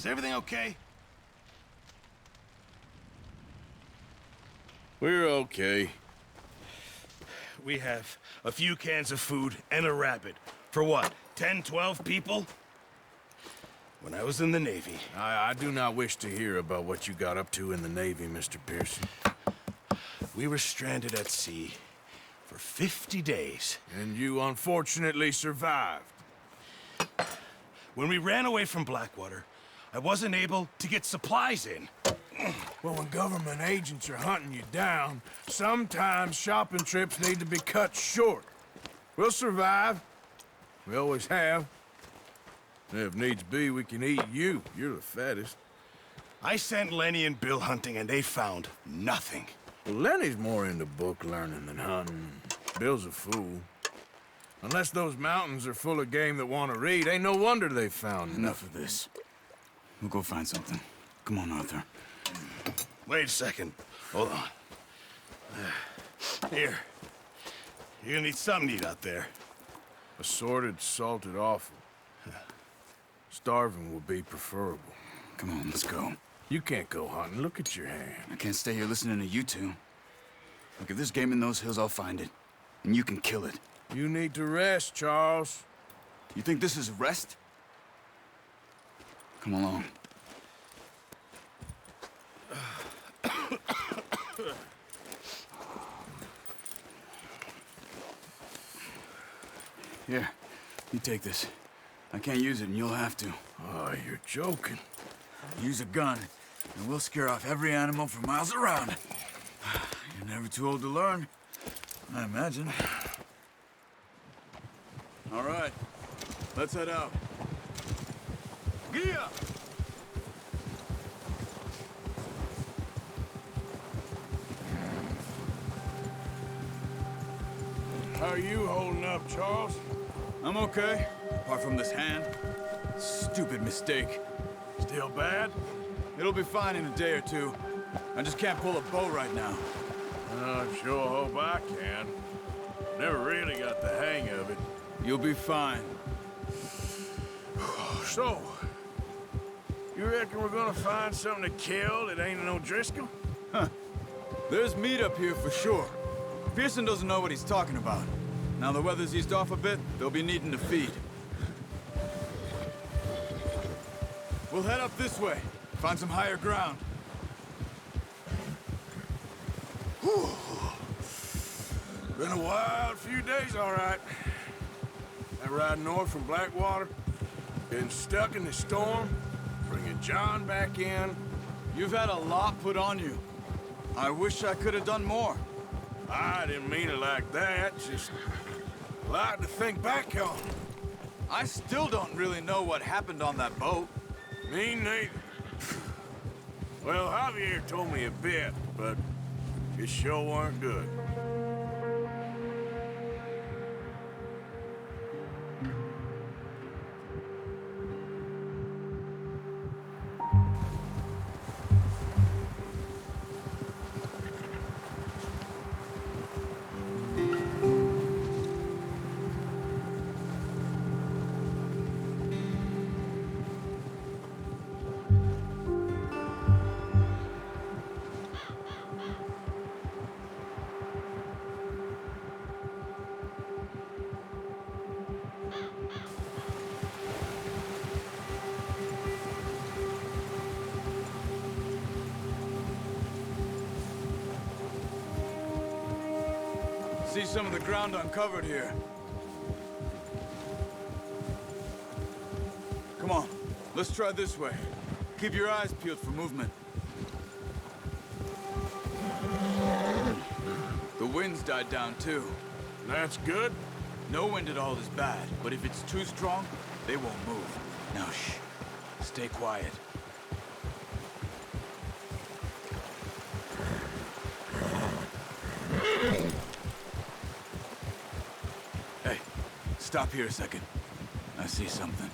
Is everything okay? We're okay. We have a few cans of food and a rabbit. For what, 10, 12 people? When I was in the Navy... I do not wish to hear about what you got up to in the Navy, Mr. Pearson. We were stranded at sea for 50 days. And you unfortunately survived. When we ran away from Blackwater, I wasn't able to get supplies in. Well, when government agents are hunting you down, sometimes shopping trips need to be cut short. We'll survive. We always have. If needs be, we can eat you. You're the fattest. I sent Lenny and Bill hunting, and they found nothing. Well, Lenny's more into book learning than hunting. Bill's a fool. Unless those mountains are full of game that want to read, ain't no wonder they found Enough of this. We'll go find something. Come on, Arthur. Wait a second. Hold on. Here. You're gonna need something to eat out there. Assorted, salted offal. Starving would be preferable. Come on, let's go. You can't go hunting. Look at your hand. I can't stay here listening to you two. Look, if there's game in those hills, I'll find it. And you can kill it. You need to rest, Charles. You think this is rest? Come along. Here, you take this. I can't use it, and you'll have to. Oh, you're joking. Use a gun, and we'll scare off every animal for miles around. You're never too old to learn, I imagine. All right, let's head out. Yeah. How are you holding up, Charles? I'm okay, apart from this hand. Stupid mistake. Still bad? It'll be fine in a day or two. I just can't pull a bow right now. I sure hope I can. Never really got the hang of it. You'll be fine. So, you reckon we're gonna find something to kill that ain't no Driscoll? Huh. There's meat up here for sure. Pearson doesn't know what he's talking about. Now the weather's eased off a bit, they'll be needing to feed. We'll head up this way. Find some higher ground. Whew. Been a wild few days, all right. That ride north from Blackwater, been stuck in the storm, bringing John back in. You've had a lot put on you. I wish I could have done more. I didn't mean it like that, just a lot to think back on. I still don't really know what happened on that boat. Me neither. Well, Javier told me a bit, but it sure weren't good. See some of the ground uncovered here. Come on, let's try this way. Keep your eyes peeled for movement. The wind's died down too. That's good. No wind at all is bad, but if it's too strong, they won't move. Now shh, stay quiet. Hey, stop here a second. I see something.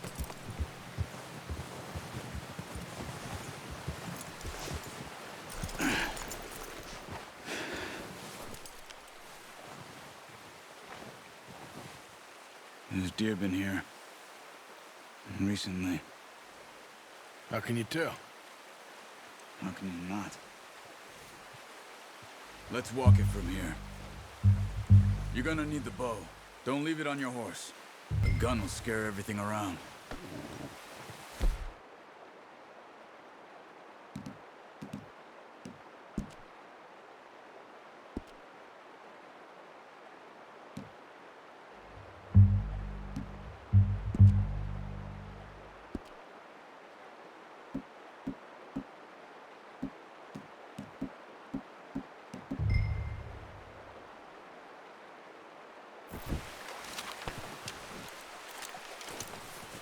There's deer been here. Recently. How can you tell? How can you not? Let's walk it from here. You're gonna need the bow. Don't leave it on your horse. A gun will scare everything around.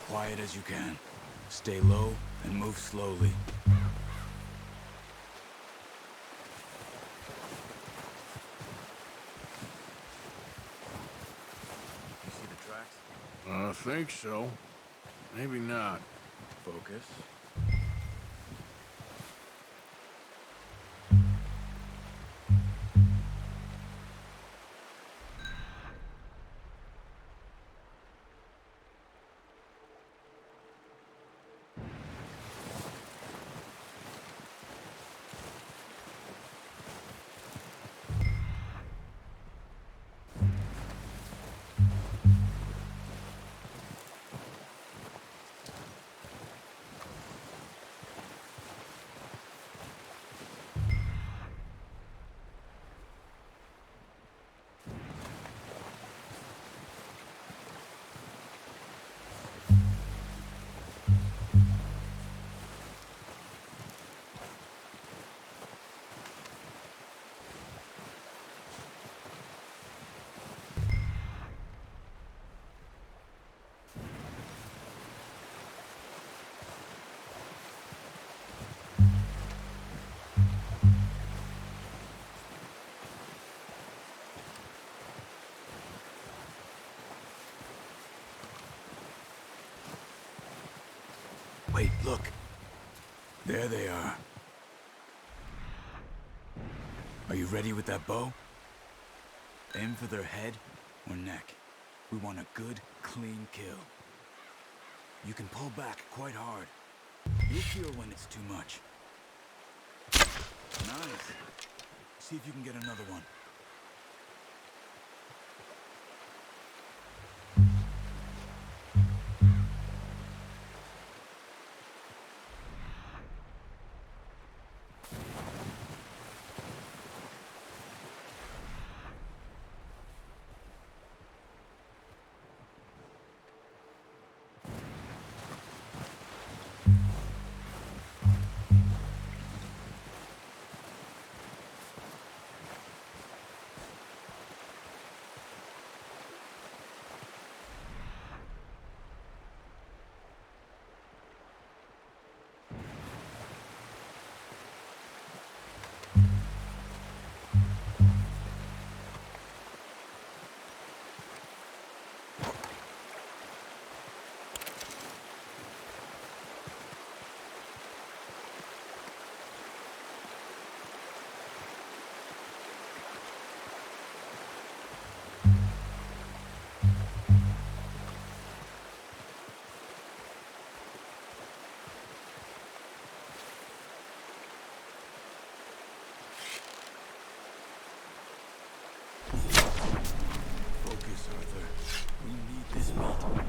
Quiet as you can. Stay low and move slowly. You see the tracks? I think so. Maybe not. Focus. Wait, look. There they are. Are you ready with that bow? Aim for their head or neck. We want a good, clean kill. You can pull back quite hard. You'll feel when it's too much. Nice. See if you can get another one. Focus, Arthur. We need this meat.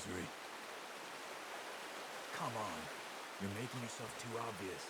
misery. Come on. You're making yourself too obvious.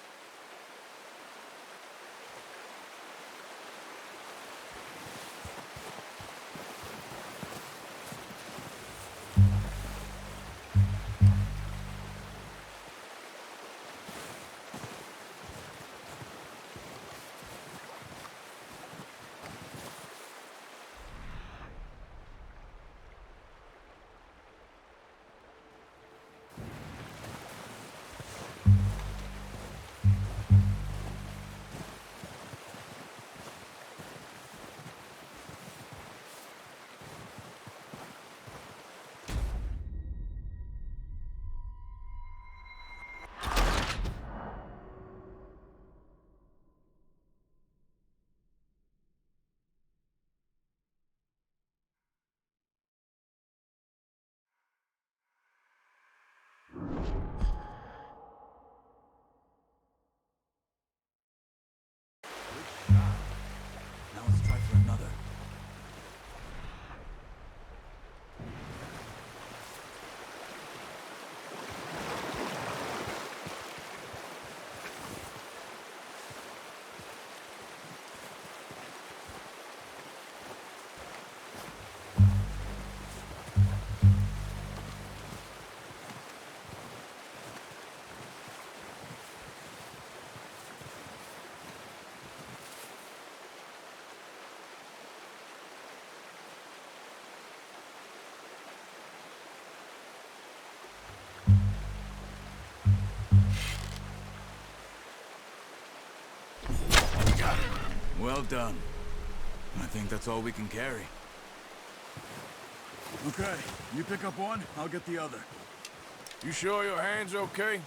Now let's try for another. Well done. I think that's all we can carry. Okay, you pick up one, I'll get the other. You sure your hand's okay?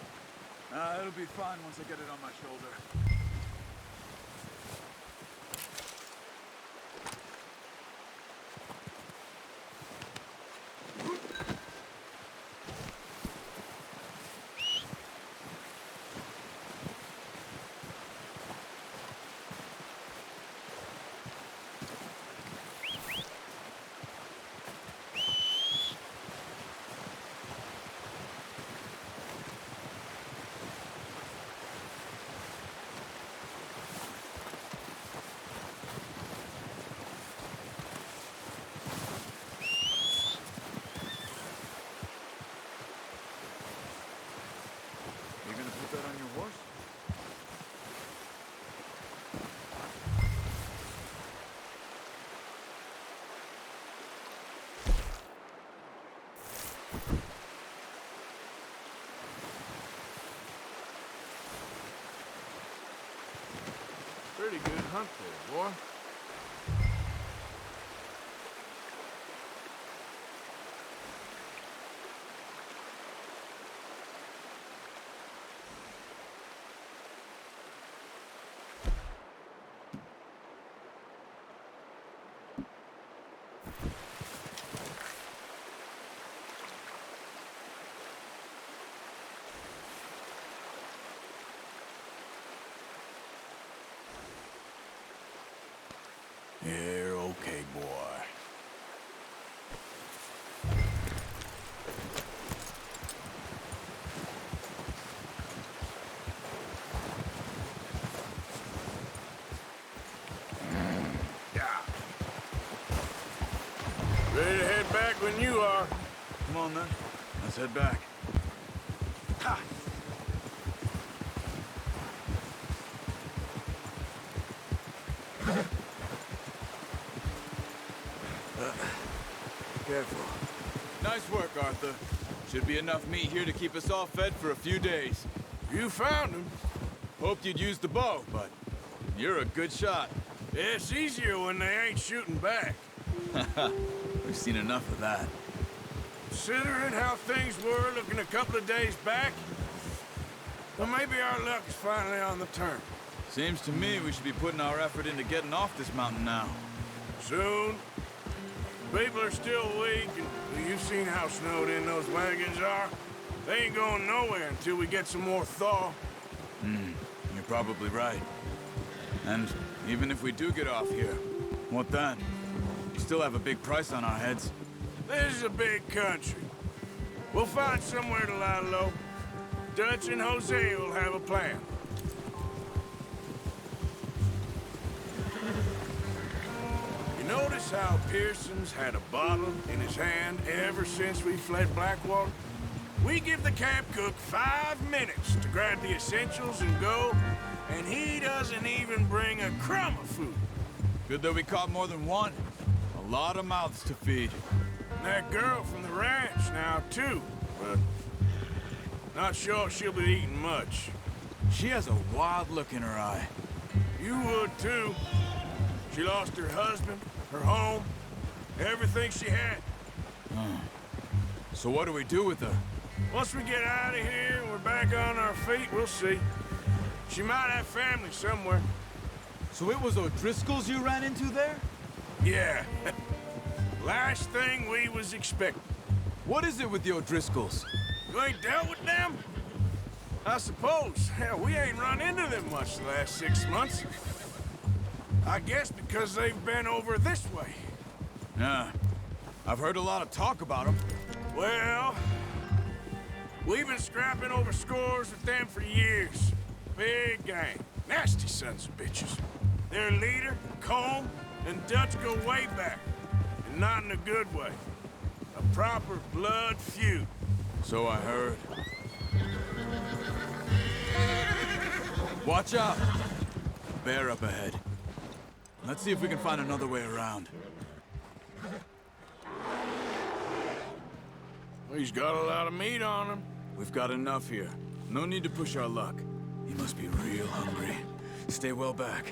It'll be fine once I get it on my shoulder. Pretty good hunt there, boy. You're okay, boy. Yeah. Ready to head back when you are. Come on, then. Let's head back. Ha! Careful. Nice work, Arthur. Should be enough meat here to keep us all fed for a few days. You found him. Hoped you'd use the bow, but you're a good shot. It's easier when they ain't shooting back. We've seen enough of that. Considering how things were looking a couple of days back, well, maybe our luck is finally on the turn. Seems to me we should be putting our effort into getting off this mountain now. Soon. People are still weak, and you've seen how snowed in those wagons are. They ain't going nowhere until we get some more thaw. You're probably right. And even if we do get off here, what then? We still have a big price on our heads. This is a big country. We'll find somewhere to lie low. Dutch and Jose will have a plan. You notice how Pearson's had a bottle in his hand ever since we fled Blackwater? We give the camp cook 5 minutes to grab the essentials and go, and he doesn't even bring a crumb of food. Good that we caught more than one. A lot of mouths to feed. And that girl from the ranch now, too, but not sure she'll be eating much. She has a wild look in her eye. You would, too. She lost her husband, her home, everything she had. So what do we do with her? Once we get out of here and we're back on our feet, we'll see. She might have family somewhere. So it was O'Driscoll's you ran into there? Yeah. Last thing we was expecting. What is it with the O'Driscolls? You ain't dealt with them? I suppose. Hell, we ain't run into them much the last 6 months. I guess because they've been over this way. Yeah. I've heard a lot of talk about them. Well, we've been scrapping over scores with them for years. Big gang. Nasty sons of bitches. Their leader, Combe, and Dutch go way back. And not in a good way. A proper blood feud. So I heard. Watch out! Bear up ahead. Let's see if we can find another way around. He's got a lot of meat on him. We've got enough here. No need to push our luck. He must be real hungry. Stay well back.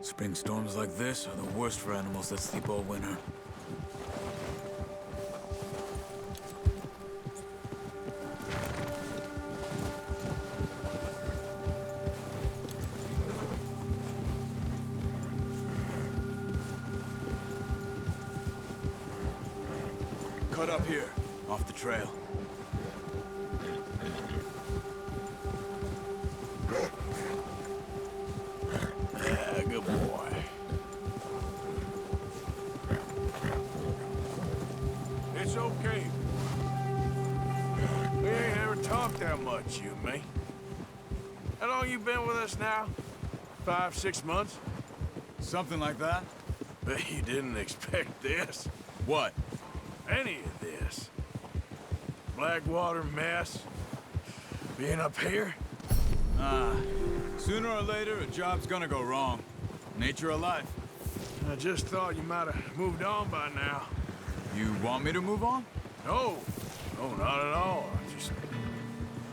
Spring storms like this are the worst for animals that sleep all winter. Cut up here, off the trail. Yeah, good boy. It's okay. We ain't ever talked that much, you and me. How long you been with us now? 5, 6 months? Something like that? Bet you didn't expect this. What? Any of this. Blackwater mess. Being up here? Sooner or later, a job's gonna go wrong. Nature of life. I just thought you might have moved on by now. You want me to move on? No. No, not at all. I just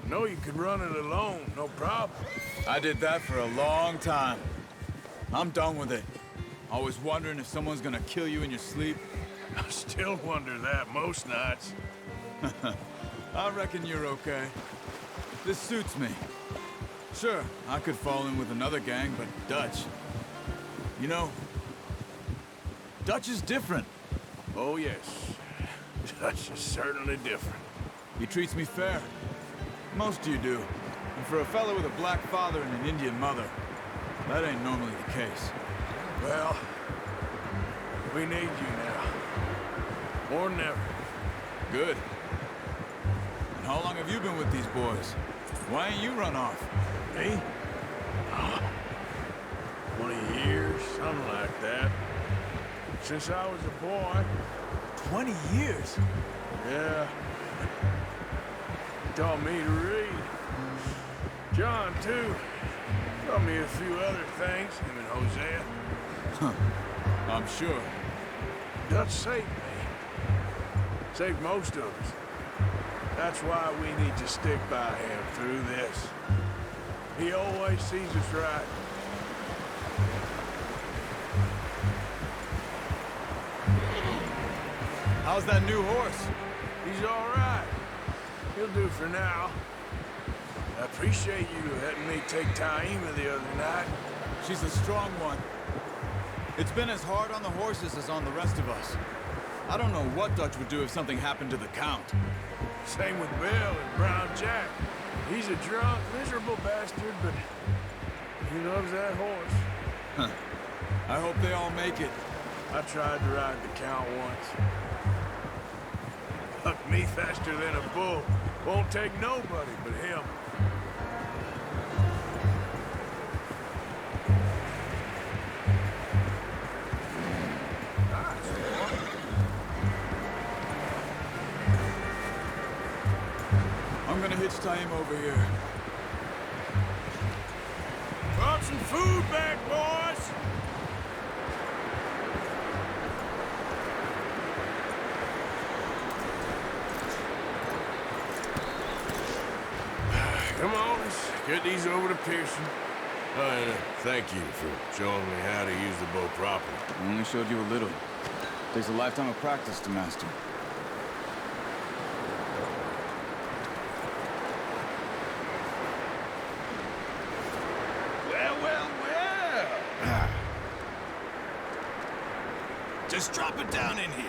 know you could run it alone, no problem. I did that for a long time. I'm done with it. Always wondering if someone's gonna kill you in your sleep. I still wonder that most nights. I reckon you're okay. This suits me. Sure, I could fall in with another gang, but Dutch... You know, Dutch is different. Oh, yes. Dutch is certainly different. He treats me fair. Most of you do. And for a fellow with a black father and an Indian mother, that ain't normally the case. Well, we need you now. More than ever. Good. And how long have you been with these boys? Why ain't you run off? Me? 20 years, something like that. Since I was a boy. 20 years? Yeah. He taught me to read. John, too. Taught me a few other things, him and Hosea. I'm sure. Dutch saved me. Saved most of us. That's why we need to stick by him through this. He always sees us right. How's that new horse? He's all right. He'll do for now. I appreciate you letting me take Taima the other night. She's a strong one. It's been as hard on the horses as on the rest of us. I don't know what Dutch would do if something happened to the Count. Same with Bill and Brown Jack. He's a drunk, miserable bastard, but he loves that horse. Huh. I hope they all make it. I tried to ride the Count once. Huck me faster than a bull. Won't take nobody but him. I'm gonna hitch tie him over here. Brought some food back, boys! Come on, let's get these over to Pearson. Oh, and thank you for showing me how to use the bow properly. I only showed you a little. Takes a lifetime of practice to master. Well. Just drop it down in here.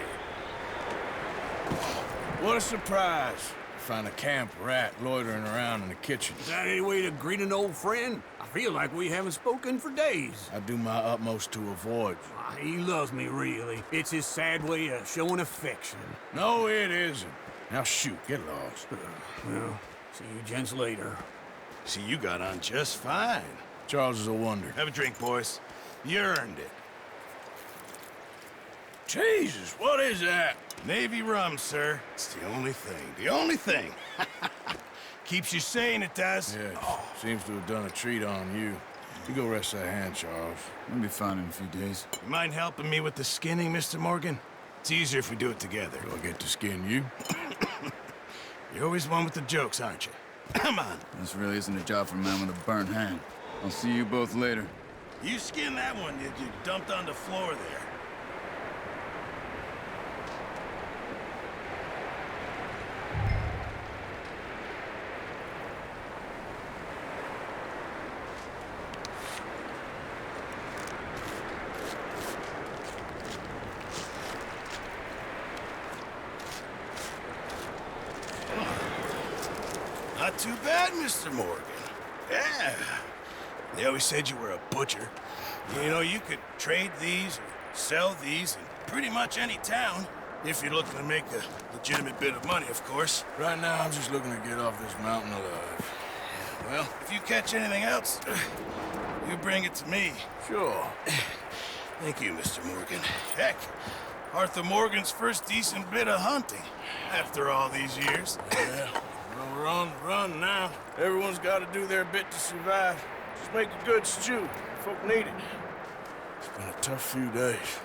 What a surprise. Find a camp rat loitering around in the kitchen. Is that any way to greet an old friend? I feel like we haven't spoken for days. I do my utmost to avoid. He loves me, really. It's his sad way of showing affection. No, it isn't. Now shoot, get lost. Well, see you gents later. See, you got on just fine. Charles is a wonder. Have a drink, boys. You earned it. Jesus, what is that? Navy rum, sir. It's the only thing. The only thing. Keeps you sane, it does. Yeah, seems to have done a treat on you. You go rest that hand, Charles. We'll be fine in a few days. You mind helping me with the skinning, Mr. Morgan? It's easier if we do it together. Do I get to skin you? You're always one with the jokes, aren't you? Come on. This really isn't a job for a man with a burnt hand. I'll see you both later. You skin that one that you dumped on the floor there. Not too bad, Mr. Morgan. Yeah. They always said you were a butcher. You know, you could trade these or sell these in pretty much any town. If you're looking to make a legitimate bit of money, of course. Right now, I'm just looking to get off this mountain alive. Well, if you catch anything else, you bring it to me. Sure. Thank you, Mr. Morgan. Heck, Arthur Morgan's first decent bit of hunting after all these years. Yeah. Well, we're on the run now. Everyone's got to do their bit to survive. Just make a good stew. Folk need it. It's been a tough few days.